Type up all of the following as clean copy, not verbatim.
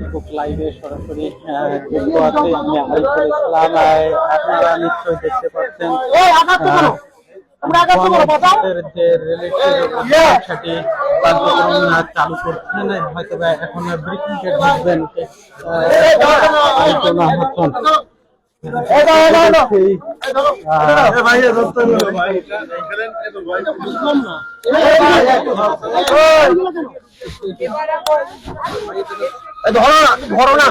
Facebook লাইভে সরাসরি যুক্ত আছে। আমি আরিফুল ইসলাম। আপনারা নিশ্চয়ই দেখতে পাচ্ছেন যে সেটি কার্যক্রম চালু করছেন। হয়তো এখন ব্রিফিংকে ঢুকবেন ধরো না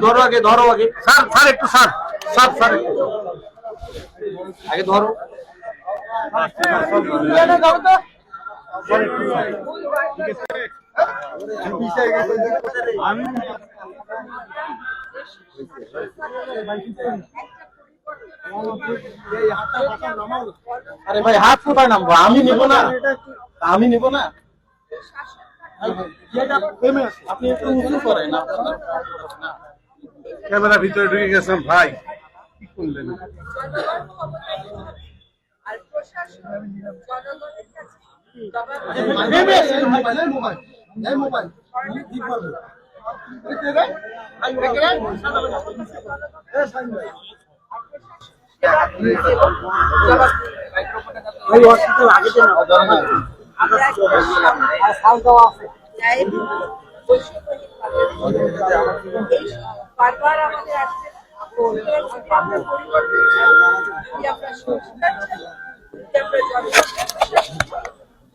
ধরো আগে ধরো আগে স্যার স্যার একটু স্যার স্যার স্যার আগে ধরো আরে ভাই হাত কোথায় নামবো? আমি নিব না, আমি নিব না। আপনি একটু উঁচু করেন। ক্যামেরা ভিতরে ঢুকে গেছেন ভাই, কি করলেন?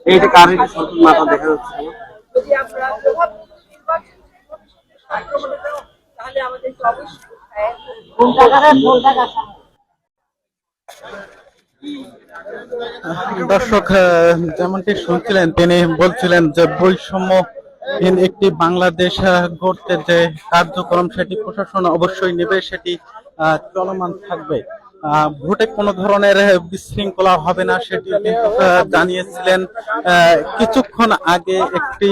এইটা কারেন্ট মাথা দেখা যাচ্ছে। যদি আমরা প্রভাব তাহলে আমাদের দর্শক যেমনটি শুনছিলেন, তিনি বলছিলেন যে বৈষম্যহীন একটি বাংলাদেশ গড়তে যে কার্যক্রম সেটি প্রশাসন অবশ্যই নেবে, সেটি চলমান থাকবে। ভোটে কোনো ধরনের বিশৃঙ্খলা হবে না সেটি কিন্তু জানিয়েছিলেন। কিছুক্ষণ আগে একটি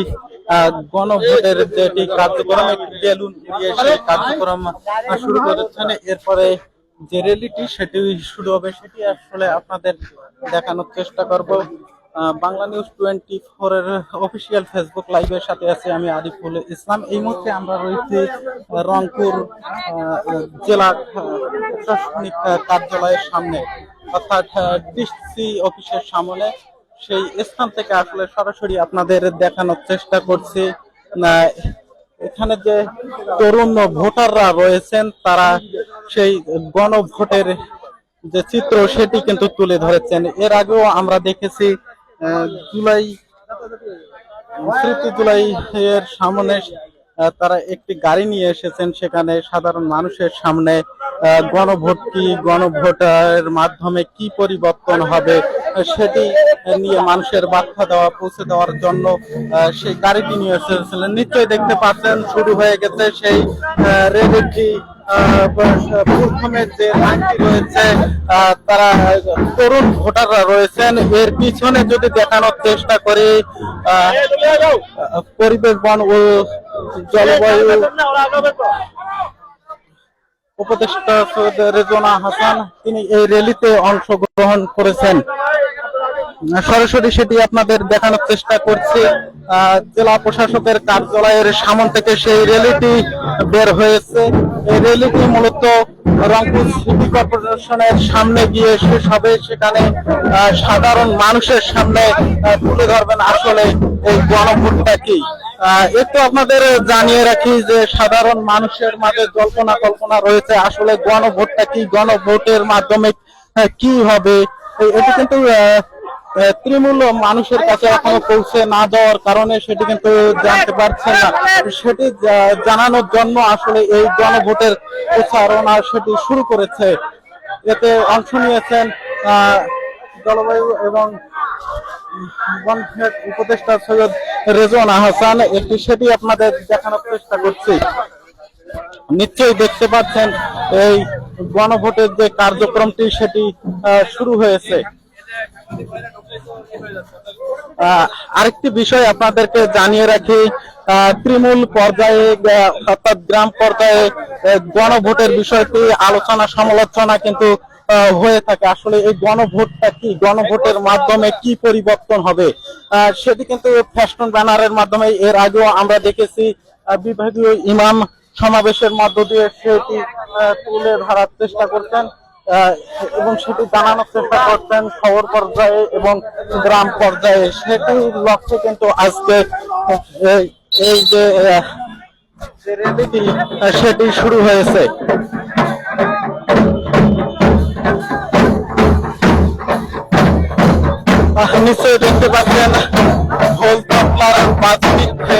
গণভোটের যেটি কার্যক্রম, একটি বেলুন উড়িয়ে সেই কার্যক্রম শুরু করেছেন। এরপরে যে র্যালিটি সেটি শুরু হবে, সেটি আসলে আপনাদের দেখানোর চেষ্টা করব। বাংলা নিউজ 24 এর অফিসিয়াল ফেসবুক লাইভের সাথে আছে আমি আরিফুল ইসলাম। এই মুহূর্তে আমরা রয়েছি রংপুর জেলা প্রশাসনিক কার্যালয়ের সামনে, অর্থাৎ ডিসি অফিসের সামনে। সেই স্থান থেকে আসলে সরাসরি আপনাদের দেখানোর চেষ্টা করছি। এখানে যে তরুণ ভোটাররা রয়েছেন তারা সেই গণভোটের যে চিত্র সেটি কিন্তু তুলে ধরেছেন। এর আগেও আমরা দেখেছি স্মৃতি জুলাই এর সামনে তারা একটি গাড়ি নিয়ে এসেছেন, সেখানে সাধারণ মানুষের সামনে গণভোট কি, গণভোটের মাধ্যমে কি পরিবর্তন হবে সেটি নিয়ে মানুষের বার্তা পৌঁছে দেওয়ার জন্য সেই গাড়িটি নিয়ে এসেছিলেন। নিশ্চয়ই দেখতে পাচ্ছেন শুরু হয়ে গেছে সেই র্যালিটি। প্রথমে যে লাইনটি রয়েছে তারা তরুণ ভোটাররা রয়েছেন। এর পিছনে যদি দেখানোর চেষ্টা করি, পরিবেশ বন ও জলবায়ু উপদেষ্টা সৈয়দ রেজওয়ানা হাসান, তিনি এই র্যালিতে অংশগ্রহণ করেছেন। সরাসরি সেটি আপনাদের দেখানোর চেষ্টা করছি। জেলা প্রশাসকের কার্যালয়ের সামনে থেকে সেই র্যালিটি বের হয়েছে। এই র্যালিটি মূলত রংপুর সিটি কর্পোরেশনের সামনে গিয়ে শেষ হবে। সেখানে সাধারণ মানুষের সামনে তুলে ধরবেন আসলে এই গণভোটটা কি। একটু আপনাদের জানিয়ে রাখি যে সাধারণ মানুষের মাঝে জল্পনা কল্পনা রয়েছে আসলে গণভোটটা কি, গণভোটের মাধ্যমে কি হবে। এটি কিন্তু তৃণমূল মানুষের কাছে এখনো পৌঁছে না যাওয়ার কারণে সেটি কিন্তু জানতে পারছেন না। সেটি জানানোর জন্য আসলে এই গণভোটের প্রচারণা সেটি শুরু করেছে। এতে অংশ নিয়েছেন জলবায়ু এবং বন উপদেষ্টা সৈয়দ রেজওয়ানা হাসান। একটি সেটি আপনাদের দেখানোর চেষ্টা করছি। নিশ্চয়ই দেখতে পাচ্ছেন এই গণভোটের যে কার্যক্রমটি সেটি শুরু হয়েছে। আরেকটি বিষয় আপনাদেরকে জানিয়ে রাখি, তৃণমূল পর্যায়ে অর্থাৎ গ্রাম পর্যায়ে গণভোটের বিষয়টি আলোচনা সমালোচনা কিন্তু হয়ে থাকে। আসলে এই গণভোটটা কি, গণভোটের মাধ্যমে কি পরিবর্তন হবে, সেটি কিন্তু ফ্যাশন ব্যানারের মাধ্যমে এর আগেও আমরা দেখেছি। বিভাগীয় ইমাম সমাবেশের মধ্য দিয়ে সেটি তুলে ধরার চেষ্টা করতেন এবং সেটি জানানোর চেষ্টা করতেন শহর পর্যায়ে এবং গ্রাম পর্যায়ে। সেটির লক্ষ্যে কিন্তু আজকে এই যে র্যালিটি সেটি শুরু হয়েছে। নিশ্চয়ই দেখতে পাচ্ছেন ঢোল তবলার বাজবিতে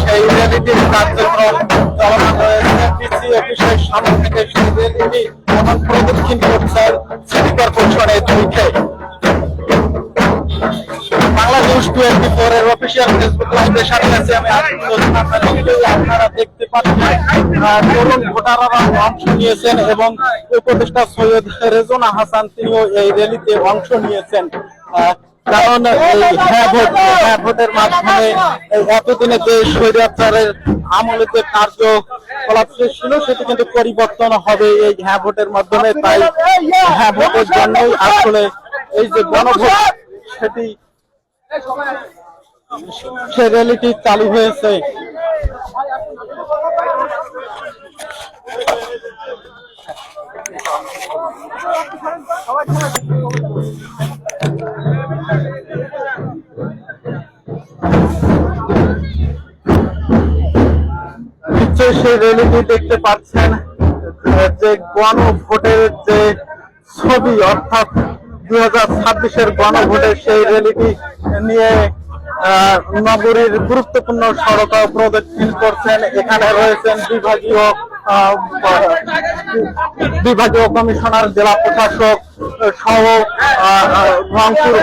সেই র্যালিটির কার্যক্রম চলমান রয়েছে। পিসি অফিসের সামনে থেকে সেই র্যালিটি এখন প্রদক্ষিণ করছেন সিটি কর্পোরেশনের দিকে। বাংলা নিউজ 24 এর অফিসিয়াল ফেসবুক লাইভের সাথে আছি আমি আপনারা দেখতে পাচ্ছেন তরুণ ভোটাররা অংশ নিয়েছেন এবং উপদেষ্টা সৈয়দ রেজওয়ানা হাসান তিনিও এই র্যালিতে অংশ নিয়েছেন। কারণ এই ভোটের মাধ্যমে এতদিনে যে স্বৈরাচারের আমলে যে কার্যকলাপ ছিল সেটি কিন্তু পরিবর্তন হবে এই ভোটের মাধ্যমে। তাই ভোটের জন্যই আসলে এই যে গণভোট সেটি সে র্যালিটি চালু হয়েছে। নিশ্চয়ই সেই র্যালিটি দেখতে পাচ্ছেন যে গণভোটের যে ছবি, অর্থাৎ 2026-এর গণভোটের সেই র্যালিটি নিয়ে নগরীর গুরুত্বপূর্ণ সড়ক প্রদক্ষিণ করছেন। এখানে রয়েছেন বিভাগীয় কমিশনার, জেলা প্রশাসক সহ রংপুর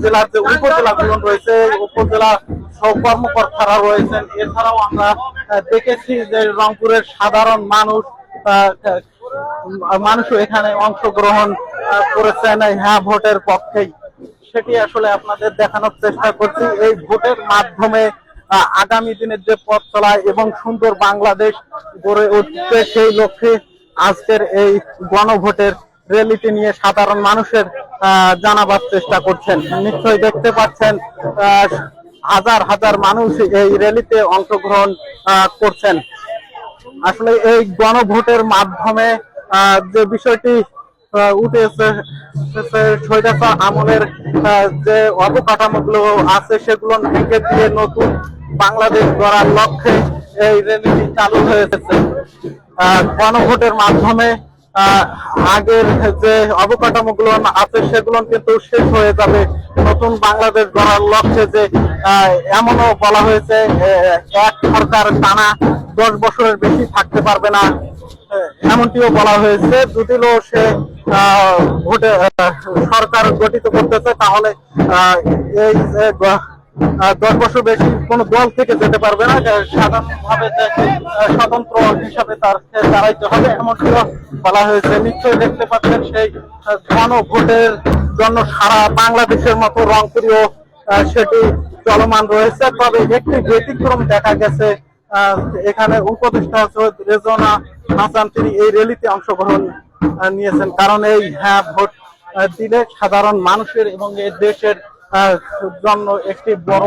জেলার যে উপজেলাগুলো রয়েছে উপজেলা সহ কর্মকর্তারা রয়েছেন। এছাড়াও আমরা দেখেছি যে রংপুরের সাধারণ মানুষও এখানে অংশগ্রহণ করেছেন ভোটের পক্ষেই। সেটি আসলে আপনাদের দেখানোর চেষ্টা করছি। এই ভোটের মাধ্যমে আগামী দিনের যে পথ চলা এবং সুন্দর বাংলাদেশ গড়ে উঠছে সেই লক্ষ্যে আজকের এই গণভোটের র্যালিটি নিয়ে সাধারণ মানুষের জানাবার চেষ্টা করছেন। নিশ্চয়ই দেখতে পাচ্ছেন হাজার হাজার মানুষ এই র্যালিতে অংশগ্রহণ করছেন। আসলে এই গণভোটের মাধ্যমে যে বিষয়টি উঠে এসেছে, স্বৈরাচার আমলের যে অবকাঠামোগুলো আছে সেগুলো ভেঙে দিয়ে নতুন বাংলাদেশ গড়ার লক্ষ্যে এই র্যালিটি চালু হয়েছে। গণভোটের মাধ্যমে আগের যে অবকাঠামোগুলো আছে সেগুলো কিন্তু শেষ হয়ে যাবে। নতুন বাংলাদেশ গড়ার লক্ষ্যে যে এমনও বলা হয়েছে এক সরকার টানা 10 বছরের বেশি থাকতে পারবে না, এমনটিও বলা হয়েছে। যদিও সে ভোটে সরকার গঠিত করতেছে তাহলে এই 10 বছর বেশি কোন দল থেকে যেতে পারবে না, সাধারণভাবে স্বতন্ত্র হিসাবে তার দাঁড়াইতে হবে, এমনটিও বলা হয়েছে। নিশ্চয়ই দেখতে পাচ্ছেন সেই গণভোটের জন্য সারা বাংলাদেশের মতো রংপুরেও সেটি চলমান রয়েছে। তবে একটি ব্যতিক্রম দেখা গেছে, এখানে উপদেষ্টা সৈয়দ রেজওয়ানা হাসান তিনি এই র্যালিতে অংশগ্রহণ নিয়েছেন। কারণ এই ভোট দিলে সাধারণ মানুষের এবং এই দেশের জন্য একটি বড়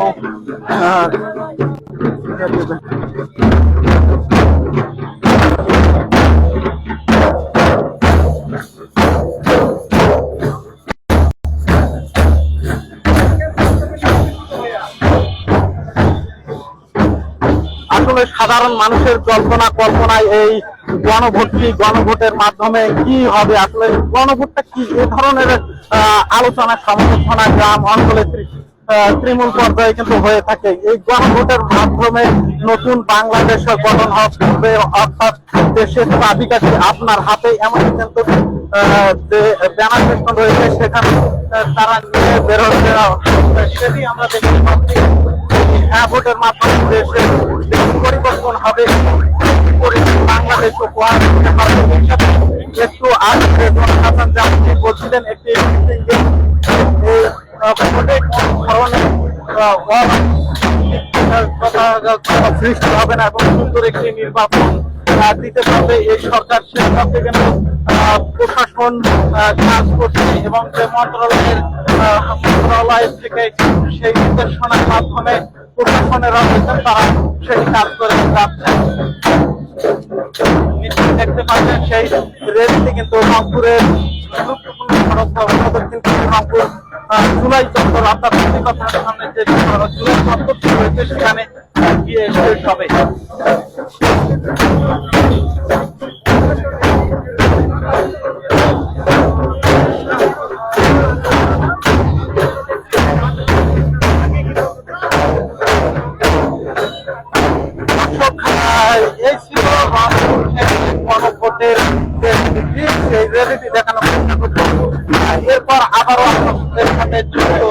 আসলে সাধারণ মানুষের জল্পনা কল্পনায় এই গণভোটের মাধ্যমে কি হবে, আসলে গণভোটটা কি, এ ধরনের আলোচনা সমালোচনা গ্রাম অঞ্চলে তৃণমূল পর্যায়ে কিন্তু হয়ে থাকে। এই গণভোটের মাধ্যমে নতুন বাংলাদেশ গঠন হবে, অর্থাৎ দেশের চাবিকাঠি আপনার হাতে, এমন কিন্তু যে ব্যানার সিস্টেম রয়েছে সেখানে তারা নিয়ে বের হচ্ছে। সেটি আমরা দেখতে পাচ্ছি। ভোটের মাধ্যমে দেশের পরিবর্তন হবে, বাংলাদেশ উপহার দিতে পারবে। একটু আগে হাসান জাহাঙ্গীর বলছিলেন একটি ধরনের সৃষ্টি হবে না এবং সুন্দর একটি নির্বাচন দিতে পারবে এই সরকার, সেই পথে কিন্তু প্রশাসন কাজ করছে এবং যে মন্ত্রণালয় থেকে সেই নির্দেশনার মাধ্যমে প্রশাসনেরা রয়েছেন তারা সেই কাজ করে যাচ্ছে। নিশ্চয়ই দেখতে পাচ্ছেন সেই রেলটি কিন্তু রংপুরের গুরুত্বপূর্ণ সড়ক দক্ষিণ রংপুর জুলাই চত্বর, অর্থাৎ কর্পোরেশনের সামনে যে জুলাই চত্বরটি রয়েছে সেখানে গিয়ে শেষ হবে। এই ছিল রংপুর গণভোটের সেই র্যালিটি দেখানোর চেষ্টা করছি। এরপর আবারও আপনাদের সাথে যুক্ত